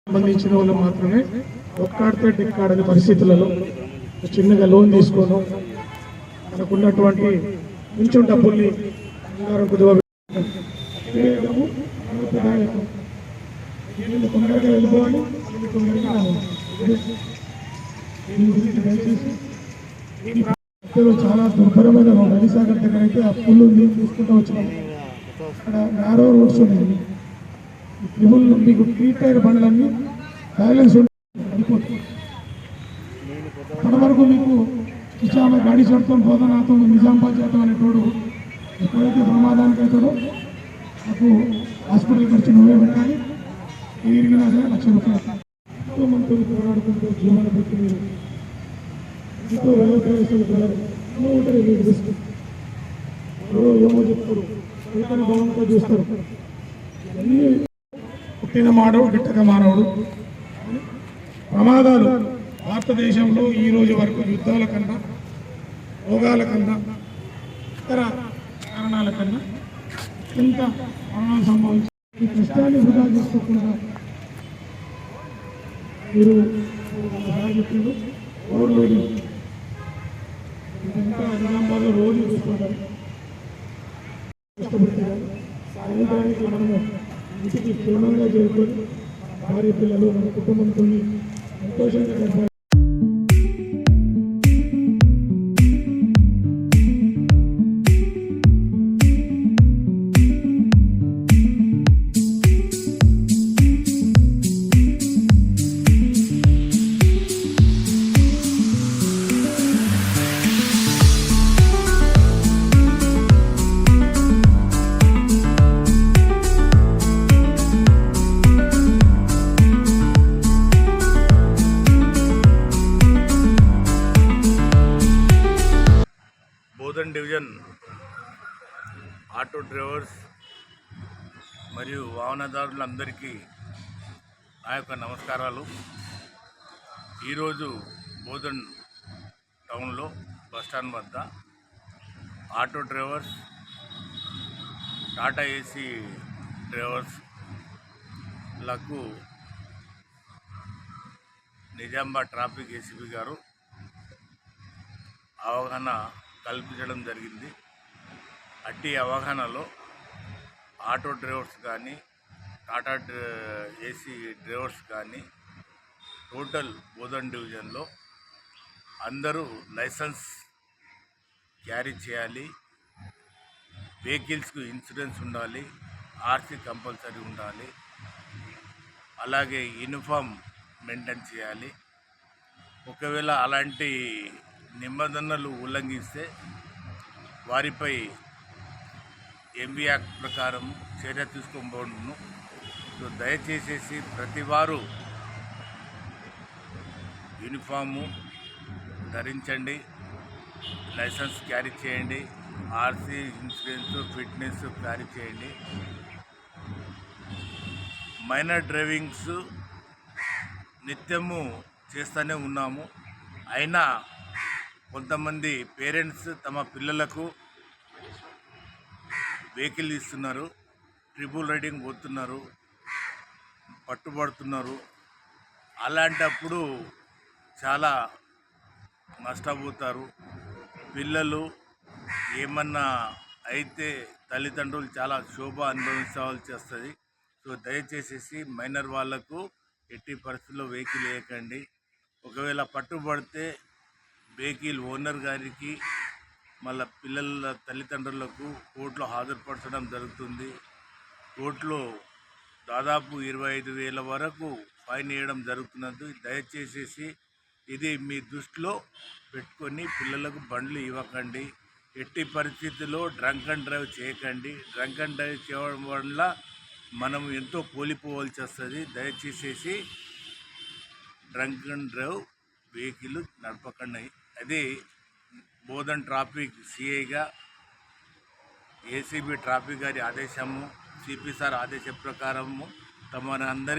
సంబంధించిన వాళ్ళు మాత్రమే ఒక్కాడితే టిక్కాడని పరిస్థితులలో చిన్నగా లోన్ తీసుకోవడం, మనకున్నటువంటి కొంచెం డబ్బుల్ని తొందరగా వెళ్ళిపోవాలి. చాలా దుర్భరమైన నదిసాగర్ దగ్గర అయితే ఆ పుల్లు నీళ్ళు తీసుకుంటూ వచ్చినాం. అక్కడ నారో రోడ్స్ ఉన్నాయి. మీకు టీ టైర్ బండ్లన్నీ బ్యాలెన్స్ అయిపోతుంది. అప్పటి వరకు మీకు ఇచ్చామ గాడి చడతాం బోధనాతో నిజామాబాద్ చేద్దాం అనేటోడు ఎప్పుడైతే ప్రమాదానికి అవుతాడో నాకు హాస్పిటల్ ఖర్చు నువ్వే పెట్టాలి. తిరిగినా సరే ₹1,00,000. ఎంతో మనతో పోరాడుకుంటూ జీవన బట్టి మీరు ఎంతో వ్యవసాయ పిల్లలు ఎన్నో ఉంటారు. మీకు రిస్క్ ఏమో చెప్తారు, ఏదైనా భావంతో చూస్తారు. అన్నీ పుట్టిన మానవుడు గిట్టక మానవుడు. ప్రమాదాలు భారతదేశంలో ఈ రోజు వరకు యుద్ధాల కన్నా, రోగాల కన్నా, ఇతర కారణాల కన్నా ఎంత మరణాలు సంభవించి ఈ కష్టాన్ని వృధా చేసుకోకుండా మీరు చెప్పిండు ఓవర్లోడింగ్ ఇంకా నిజామాబాద్లో రోజు చూసుకుంటారు. కష్టపడుతున్నారు. సాయంత్రానికి మనము ఇంటికి క్షేమంగా చేరుకొని భార్య పిల్లలు మన కుటుంబంతో సంతోషంగా గడపాలి. బోధన్ డివిజన్ ఆటో డ్రైవర్స్ మరియు వాహనదారులందరికీ నా యొక్క నమస్కారాలు. ఈరోజు బోధన్ టౌన్లో బస్టాండ్ వద్ద ఆటో డ్రైవర్స్, టాటా ఏసీ డ్రైవర్స్లకు నిజామాబాద్ ట్రాఫిక్ ఏసీపీ గారు అవగాహన కల్పించడం జరిగింది. అట్టి అవగాహనలో ఆటో డ్రైవర్స్ కానీ, టాటా ఏసీ డ్రైవర్స్ కానీ టోటల్ బోధన్ డివిజన్లో అందరూ లైసెన్స్ క్యారీ చేయాలి. వెహికల్స్కు ఇన్సూరెన్స్ ఉండాలి, ఆర్సీ కంపల్సరీ ఉండాలి. అలాగే యూనిఫామ్ మెయింటైన్ చేయాలి. ఒకవేళ అలాంటి నిబంధనలు ఉల్లంఘిస్తే వారిపై ఎంబీ యాక్ట్ ప్రకారం చర్య తీసుకోబడును. సో దయచేసి ప్రతి వారు యూనిఫాము ధరించండి, లైసెన్స్ క్యారీ చేయండి, ఆర్సీ, ఇన్సూరెన్స్, ఫిట్నెస్ క్యారీ చేయండి. మైనర్ డ్రైవింగ్స్ నిత్యము చేస్తూనే ఉన్నాము. అయినా కొంతమంది పేరెంట్స్ తమ పిల్లలకు వెహికల్ ఇస్తున్నారు, ట్రిపుల్ రైడింగ్ పోతున్నారు, పట్టుబడుతున్నారు. అలాంటప్పుడు చాలా నష్టపోతారు. పిల్లలు ఏమన్నా అయితే తల్లిదండ్రులు చాలా శోభ అనుభవించవలసి వస్తుంది. సో దయచేసి మైనర్ వాళ్లకు ఎట్టి పరిస్థితుల్లో వెహికల్ వేయకండి. ఒకవేళ పట్టుబడితే వెహికల్ ఓనర్ గారికి, మళ్ళీ పిల్లల తల్లిదండ్రులకు కోర్టులో హాజరుపరచడం జరుగుతుంది. కోర్టులో దాదాపు 25,000 వరకు ఫైన్ వేయడం జరుగుతున్నది. దయచేసి ఇది మీ దృష్టిలో పెట్టుకొని పిల్లలకు బండ్లు ఇవ్వకండి. ఎట్టి పరిస్థితుల్లో డ్రంక్ అండ్ డ్రైవ్ చేయకండి. డ్రంక్ అండ్ డ్రైవ్ చేయడం వల్ల మనం ఎంతో కోల్పోవాల్సి వస్తుంది. దయచేసి డ్రంక్ అండ్ డ్రైవ్ వెహికల్ నడపకండి. అదే బోధన్ ట్రాఫిక్ సిఐగా ఏసీబీ ట్రాఫిక్ గారి ఆదేశము, సిపి సార్ ఆదేశం ప్రకారము తమ అందరికీ